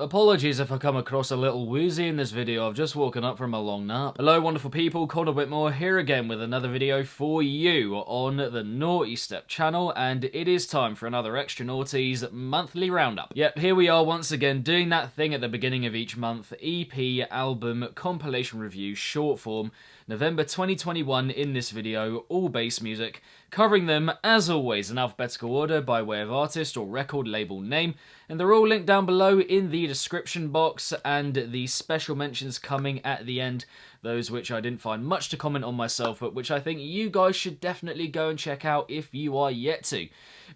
Apologies if I come across a little woozy in this video, I've just woken up from a long nap. Hello wonderful people, Connor Whitmore here again with another video for you on the Nawtystep channel, and it is time for another Extra Nawties monthly roundup. Yep, here we are once again doing that thing at the beginning of each month, EP, album, compilation review, short form, November 2021 in this video, all bass music, covering them as always in alphabetical order by way of artist or record label name, and they're all linked down below in the description box, and the special mentions coming at the end, those which I didn't find much to comment on myself, but which I think you guys should definitely go and check out if you are yet to.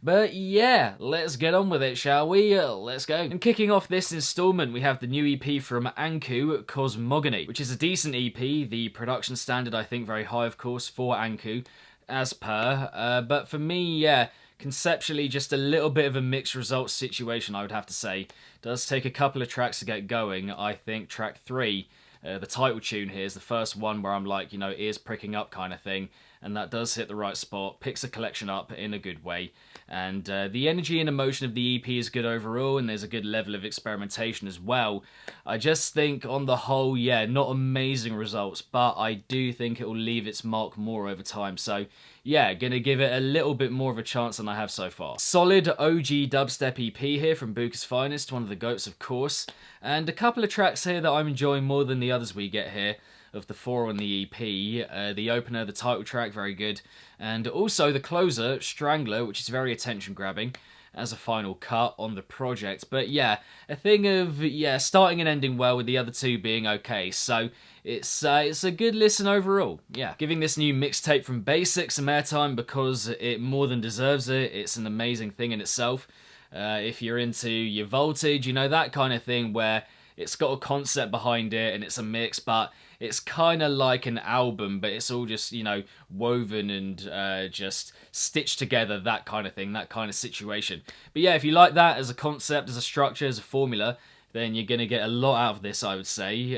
But yeah, let's get on with it, shall we? Let's go. And kicking off this installment, we have the new EP from Anku, Cosmogony, which is a decent EP, the production standard I think very high of course for Anku, as per, but for me, yeah, conceptually just a little bit of a mixed results situation I would have to say. It does take a couple of tracks to get going. I think track 3, the title tune here, is the first one where I'm like, you know, ears pricking up kind of thing, and that does hit the right spot, picks the collection up in a good way, and the energy and emotion of the EP is good overall, and there's a good level of experimentation as well. I just think on the whole, yeah, not amazing results, but I do think it will leave its mark more over time, so yeah, gonna give it a little bit more of a chance than I have so far. Solid OG dubstep EP here from Buka's Finest, one of the GOATs of course, and a couple of tracks here that I'm enjoying more than the others we get here. Of the 4 on the EP, the opener, the title track, very good, and also the closer, Strangler, which is very attention-grabbing, as a final cut on the project. But yeah, a thing of, yeah, starting and ending well with the other two being okay, so it's a good listen overall. Yeah, giving this new mixtape from BVSSIC some airtime because it more than deserves it. It's an amazing thing in itself. If you're into your voltage, you know, that kind of thing where it's got a concept behind it and it's a mix, but it's kind of like an album, but it's all just, you know, woven and just stitched together, that kind of thing, that kind of situation. But yeah, if you like that as a concept, as a structure, as a formula, then you're going to get a lot out of this, I would say.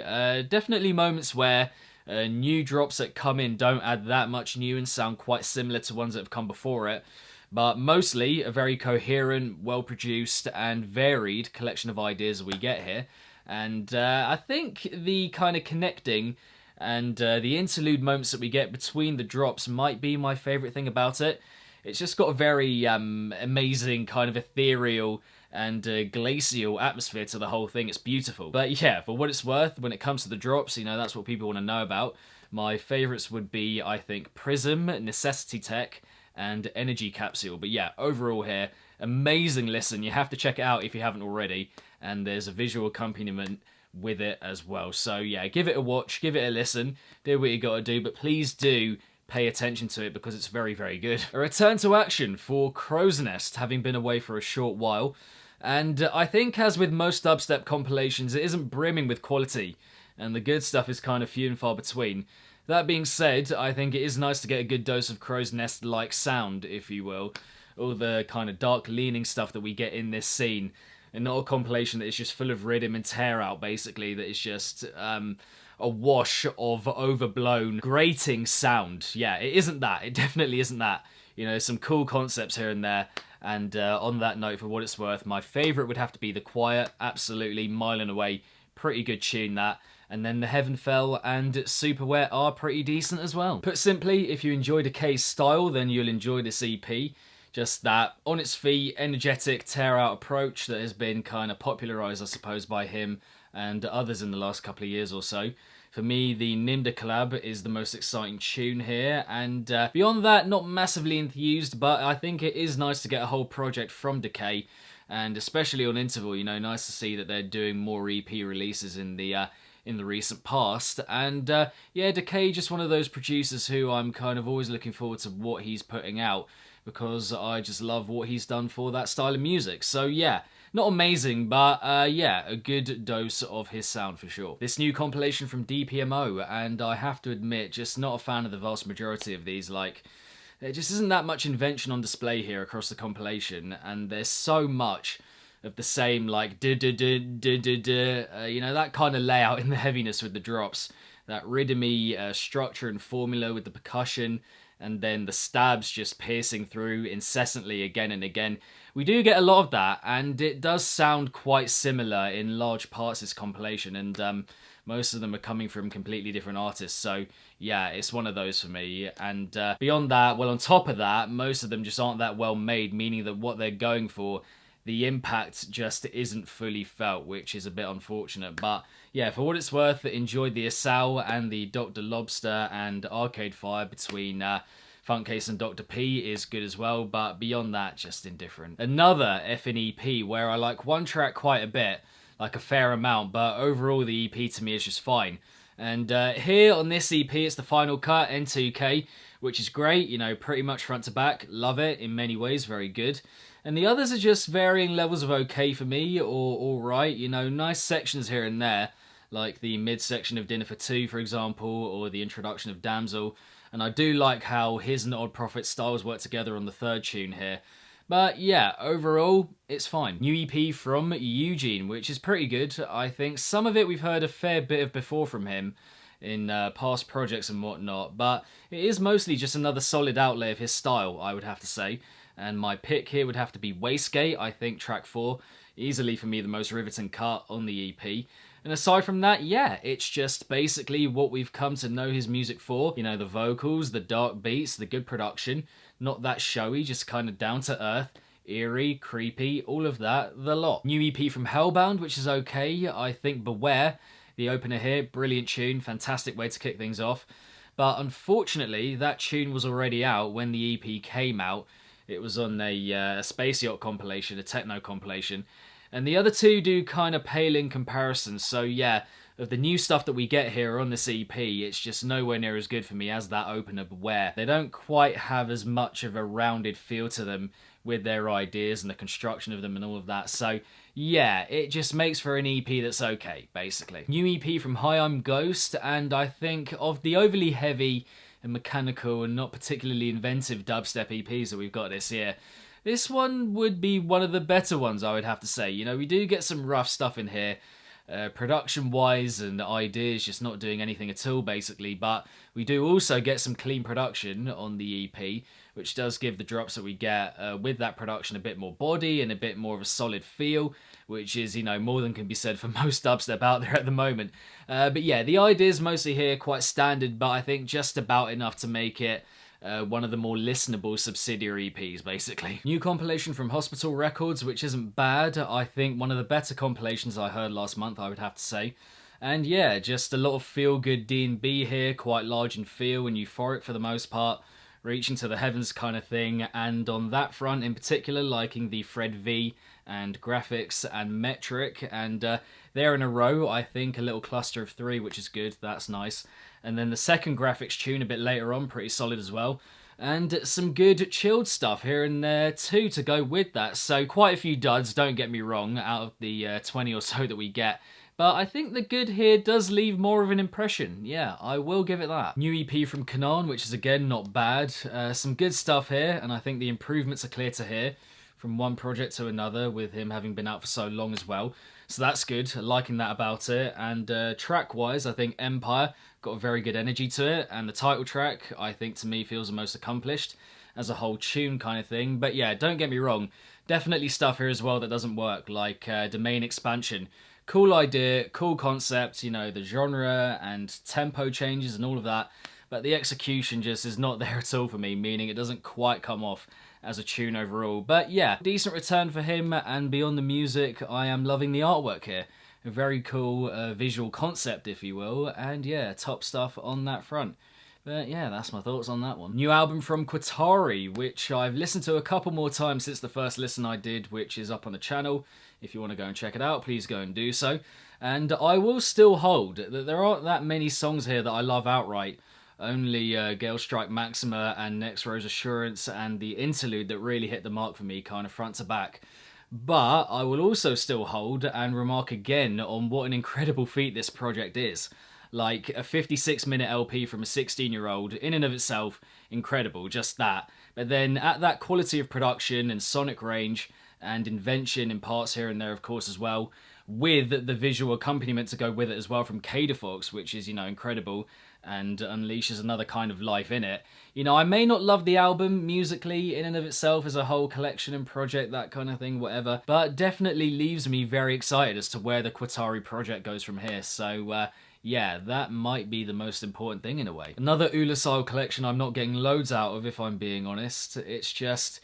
Definitely moments where new drops that come in don't add that much new and sound quite similar to ones that have come before it. But mostly a very coherent, well-produced and varied collection of ideas we get here. And I think the kind of connecting and the interlude moments that we get between the drops might be my favourite thing about it. It's just got a very amazing kind of ethereal and glacial atmosphere to the whole thing. It's beautiful. But yeah, for what it's worth, when it comes to the drops, you know, that's what people want to know about. My favourites would be, I think, Prism, Necessity Tech, and Energy Capsule. But yeah, overall here, amazing listen. You have to check it out if you haven't already. And there's a visual accompaniment with it as well. So yeah, give it a watch, give it a listen, do what you gotta do, but please do pay attention to it because it's very, very good. A return to action for Crow's Nest, having been away for a short while. And I think, as with most dubstep compilations, it isn't brimming with quality, and the good stuff is kind of few and far between. That being said, I think it is nice to get a good dose of Crow's Nest-like sound, if you will. All the kind of dark-leaning stuff that we get in this scene. And not a compilation that is just full of rhythm and tear out, basically, that is just a wash of overblown, grating sound. Yeah, it isn't that. It definitely isn't that. You know, some cool concepts here and there. And on that note, for what it's worth, my favourite would have to be The Quiet. Absolutely, mile and away. Pretty good tune, that. And then The Heaven Fell and Super Wet are pretty decent as well. Put simply, if you enjoy Decay's style, then you'll enjoy this EP. Just that on its feet, energetic, tear-out approach that has been kind of popularised, I suppose, by him and others in the last couple of years or so. For me, the Nimda collab is the most exciting tune here, and beyond that, not massively enthused, but I think it is nice to get a whole project from Decay, and especially on Interval, you know, nice to see that they're doing more EP releases in the recent past. And yeah, Decay, just one of those producers who I'm kind of always looking forward to what he's putting out, because I just love what he's done for that style of music. So yeah, not amazing, but yeah, a good dose of his sound for sure. This new compilation from DPMO, and I have to admit, just not a fan of the vast majority of these. Like, there just isn't that much invention on display here across the compilation, and there's so much of the same, like, you know, that kind of layout in the heaviness with the drops. That rhythmy structure and formula with the percussion, and then the stabs just piercing through incessantly again and again. We do get a lot of that, and it does sound quite similar in large parts of this compilation, and most of them are coming from completely different artists, so yeah, it's one of those for me. And beyond that, well, on top of that, most of them just aren't that well made, meaning that what they're going for, the impact just isn't fully felt, which is a bit unfortunate. But yeah, for what it's worth, enjoyed the Oolacile and the Dr. Lobster and Arcade Fire between Funkcase and Dr. P is good as well, but beyond that, just indifferent. Another Effin EP where I like one track quite a bit, like a fair amount, but overall the EP to me is just fine. And here on this EP, it's the final cut, N2K, which is great, you know, pretty much front to back. Love it in many ways, very good. And the others are just varying levels of okay for me, or alright, you know, nice sections here and there, like the mid-section of Dinner for Two, for example, or the introduction of Damsel. And I do like how his and Odd Prophet styles work together on the third tune here. But yeah, overall, it's fine. New EP from Eugene, which is pretty good, I think. Some of it we've heard a fair bit of before from him in past projects and whatnot, but it is mostly just another solid outlay of his style, I would have to say. And my pick here would have to be Wastegate, I think, track 4. Easily for me the most riveting cut on the EP. And aside from that, yeah, it's just basically what we've come to know his music for. You know, the vocals, the dark beats, the good production. Not that showy, just kind of down to earth. Eerie, creepy, all of that, the lot. New EP from Hellbound, which is okay. I think Beware, the opener here, brilliant tune, fantastic way to kick things off. But unfortunately, that tune was already out when the EP came out. It was on a Space Yacht compilation, a techno compilation. And the other two do kind of pale in comparison. So yeah, of the new stuff that we get here on this EP, it's just nowhere near as good for me as that opener Beware. They don't quite have as much of a rounded feel to them with their ideas and the construction of them and all of that. So yeah, it just makes for an EP that's okay, basically. New EP from Hi I'm Ghost, and I think of the overly heavy and mechanical and not particularly inventive dubstep EPs that we've got this year, this one would be one of the better ones, I would have to say. You know, we do get some rough stuff in here, production-wise and ideas just not doing anything at all, basically, but we do also get some clean production on the EP, which does give the drops that we get with that production a bit more body and a bit more of a solid feel, which is, you know, more than can be said for most dubstep out there at the moment. But yeah, the ideas mostly here quite standard, but I think just about enough to make it one of the more listenable subsidiary EPs, basically. New compilation from Hospital Records, which isn't bad. I think one of the better compilations I heard last month, I would have to say. And yeah, just a lot of feel-good D&B here, quite large in feel and euphoric for the most part, reaching to the heavens kind of thing, and on that front in particular, liking the Fred V and graphics and metric, and they're in a row, I think, a little cluster of 3, which is good, that's nice. And then the second graphics tune a bit later on, pretty solid as well. And some good chilled stuff here and there too to go with that. So quite a few duds, don't get me wrong, out of the 20 or so that we get. But I think the good here does leave more of an impression. Yeah, I will give it that. New EP from Kanan, which is again not bad. Some good stuff here, and I think the improvements are clear to hear from one project to another, with him having been out for so long as well. So that's good, liking that about it. And track-wise, I think Empire got a very good energy to it, and the title track, I think, to me, feels the most accomplished as a whole tune kind of thing. But yeah, don't get me wrong, definitely stuff here as well that doesn't work, like Domain Expansion. Cool idea, cool concept, you know, the genre and tempo changes and all of that, but the execution just is not there at all for me, meaning it doesn't quite come off as a tune overall. But yeah, decent return for him, and beyond the music, I am loving the artwork here. A very cool visual concept, if you will, and yeah, top stuff on that front. But yeah, that's my thoughts on that one. New album from Qatari, which I've listened to a couple more times since the first listen I did, which is up on the channel. If you want to go and check it out, please go and do so. And I will still hold that there aren't that many songs here that I love outright. Only Gale Strike Maxima and Next Rose Assurance and the interlude that really hit the mark for me, kind of front to back. But I will also still hold and remark again on what an incredible feat this project is. Like, a 56-minute LP from a 16-year-old, in and of itself, incredible, just that. But then, at that quality of production and sonic range, and invention in parts here and there, of course, as well, with the visual accompaniment to go with it as well from Fox, which is, you know, incredible and unleashes another kind of life in it. You know, I may not love the album musically in and of itself as a whole collection and project, that kind of thing, whatever, but definitely leaves me very excited as to where the Qatari project goes from here. So, yeah, that might be the most important thing in a way. Another Oolacile collection I'm not getting loads out of, if I'm being honest. It's just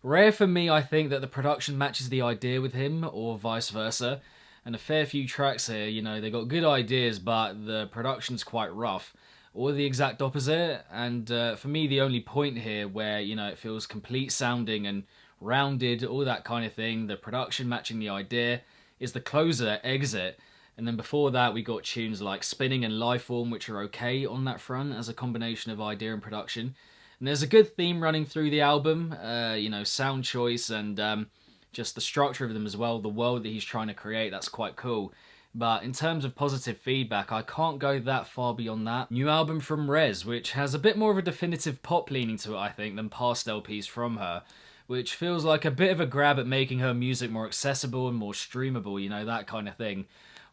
rare for me, I think, that the production matches the idea with him, or vice versa. And a fair few tracks here, you know, they got good ideas, but the production's quite rough. Or the exact opposite. And for me, the only point here where, you know, it feels complete sounding and rounded, all that kind of thing, the production matching the idea, is the closer, Exit. And then before that, we got tunes like Spinning and Lifeform, which are okay on that front as a combination of idea and production. And there's a good theme running through the album, you know, sound choice and just the structure of them as well, the world that he's trying to create, that's quite cool. But in terms of positive feedback, I can't go that far beyond that. New album from REZZ, which has a bit more of a definitive pop leaning to it, I think, than past LPs from her, which feels like a bit of a grab at making her music more accessible and more streamable, you know, that kind of thing.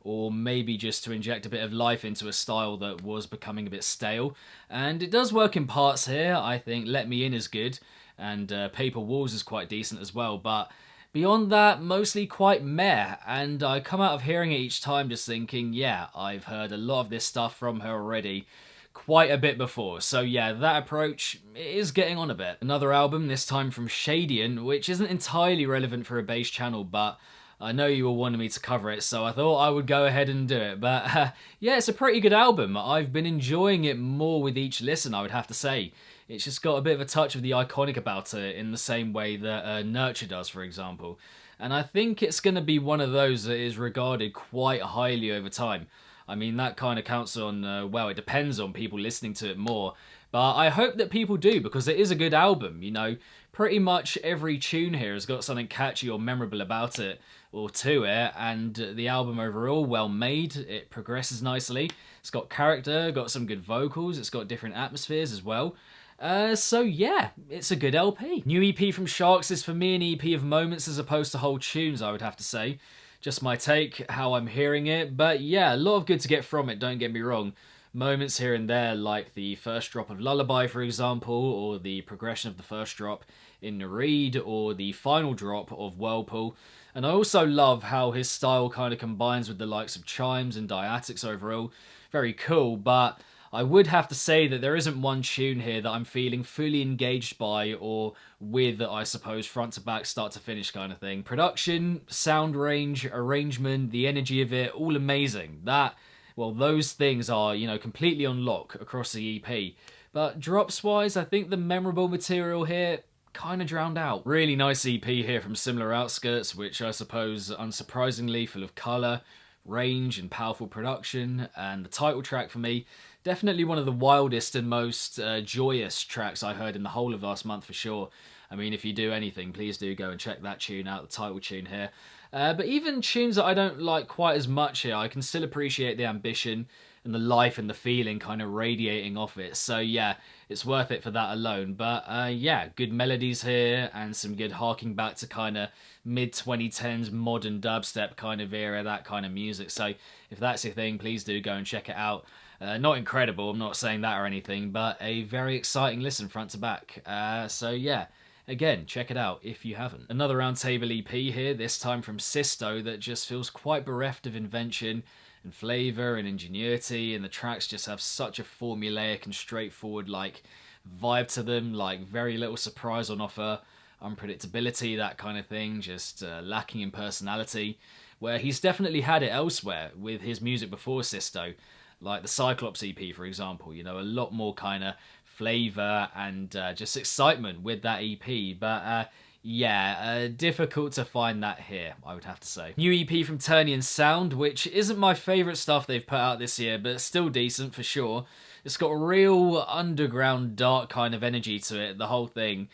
Or maybe just to inject a bit of life into a style that was becoming a bit stale. And it does work in parts here. I think Let Me In is good, and Paper Walls is quite decent as well, but beyond that, mostly quite meh, and I come out of hearing it each time just thinking, yeah, I've heard a lot of this stuff from her already quite a bit before, so yeah, that approach is getting on a bit. Another album, this time from Shadian, which isn't entirely relevant for a bass channel, but I know you all wanted me to cover it, so I thought I would go ahead and do it. But yeah, it's a pretty good album. I've been enjoying it more with each listen, I would have to say. It's just got a bit of a touch of the iconic about it in the same way that Nurture does, for example. And I think it's going to be one of those that is regarded quite highly over time. I mean, that kind of counts on, well, it depends on people listening to it more. But I hope that people do, because it is a good album, you know. Pretty much every tune here has got something catchy or memorable about it, or to it, and the album overall, well made, it progresses nicely. It's got character, got some good vocals, it's got different atmospheres as well. So yeah, it's a good LP. New EP from Sharks is for me an EP of moments as opposed to whole tunes, I would have to say. Just my take, how I'm hearing it, but yeah, a lot of good to get from it, don't get me wrong. Moments here and there, like the first drop of Lullaby, for example, or the progression of the first drop in Reed, or the final drop of Whirlpool. And I also love how his style kind of combines with the likes of chimes and diatics overall. Very cool, but I would have to say that there isn't one tune here that I'm feeling fully engaged by or with, I suppose, front to back, start to finish kind of thing. Production, sound range, arrangement, the energy of it, all amazing. Well, those things are, you know, completely on lock across the EP. But drops-wise, I think the memorable material here kind of drowned out. Really nice EP here from Similar Outskirts, which I suppose, unsurprisingly, full of colour, range and powerful production. And the title track for me, definitely one of the wildest and most joyous tracks I heard in the whole of last month for sure. I mean, if you do anything, please do go and check that tune out, the title tune here. But even tunes that I don't like quite as much here, I can still appreciate the ambition and the life and the feeling kind of radiating off it. So yeah, it's worth it for that alone. But yeah, good melodies here and some good harking back to kind of mid-2010s modern dubstep kind of era, that kind of music. So if that's your thing, please do go and check it out. Not incredible, I'm not saying that or anything, but a very exciting listen front to back. So yeah. Again, check it out if you haven't. Another Roundtable EP here, this time from Sisto, that just feels quite bereft of invention and flavour and ingenuity, and the tracks just have such a formulaic and straightforward like vibe to them, like very little surprise on offer, unpredictability, that kind of thing, just lacking in personality, where he's definitely had it elsewhere with his music before Sisto, like the Cyclops EP for example, you know, a lot more kind of flavour and just excitement with that EP, but yeah, difficult to find that here, I would have to say. New EP from Turnian Sound, which isn't my favourite stuff they've put out this year, but still decent for sure. It's got a real underground dark kind of energy to it, the whole thing.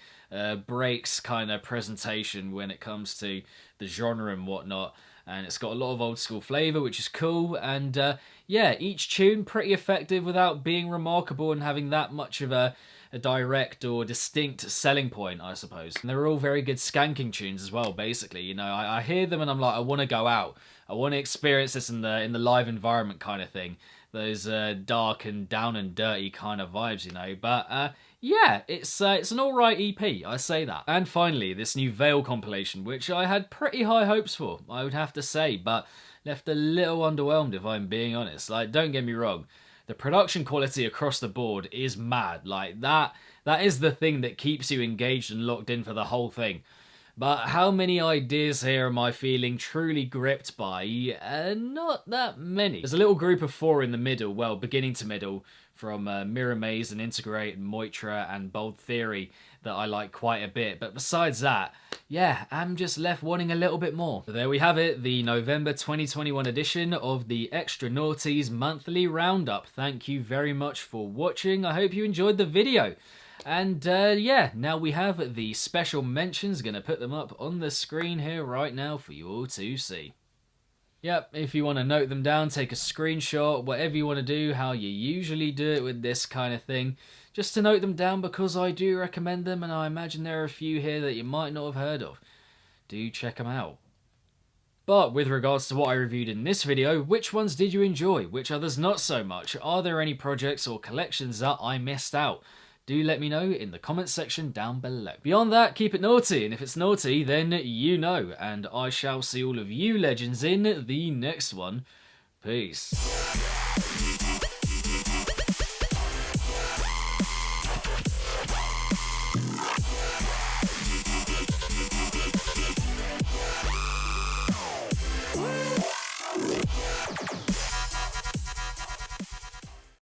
Breaks kind of presentation when it comes to the genre and whatnot. And it's got a lot of old school flavour, which is cool, and yeah, each tune pretty effective without being remarkable and having that much of a a direct or distinct selling point, I suppose. And they're all very good skanking tunes as well, basically. You know, I hear them and I'm like, I want to go out. I want to experience this in the live environment kind of thing. Those dark and down and dirty kind of vibes, you know. But yeah, it's an alright EP, I say that. And finally, this new Veil compilation, which I had pretty high hopes for, I would have to say, but left a little underwhelmed if I'm being honest. Like, don't get me wrong, the production quality across the board is mad. Like, that is the thing that keeps you engaged and locked in for the whole thing. But how many ideas here am I feeling truly gripped by? Not that many. There's a little group of 4 in the middle, well, beginning to middle, from Mirror Maze and Integrate and Moitra and Bold Theory that I like quite a bit. But besides that, yeah, I'm just left wanting a little bit more. So there we have it, the November 2021 edition of the Extra Nawties monthly roundup. Thank you very much for watching. I hope you enjoyed the video. And yeah, now we have the special mentions. Gonna put them up on the screen here right now for you all to see. Yep, if you want to note them down, take a screenshot, whatever you want to do, how you usually do it with this kind of thing, just to note them down because I do recommend them and I imagine there are a few here that you might not have heard of. Do check them out. But with regards to what I reviewed in this video, which ones did you enjoy? Which others not so much? Are there any projects or collections that I missed out? Do let me know in the comments section down below. Beyond that, keep it naughty, and if it's naughty, then you know. And I shall see all of you legends in the next one. Peace.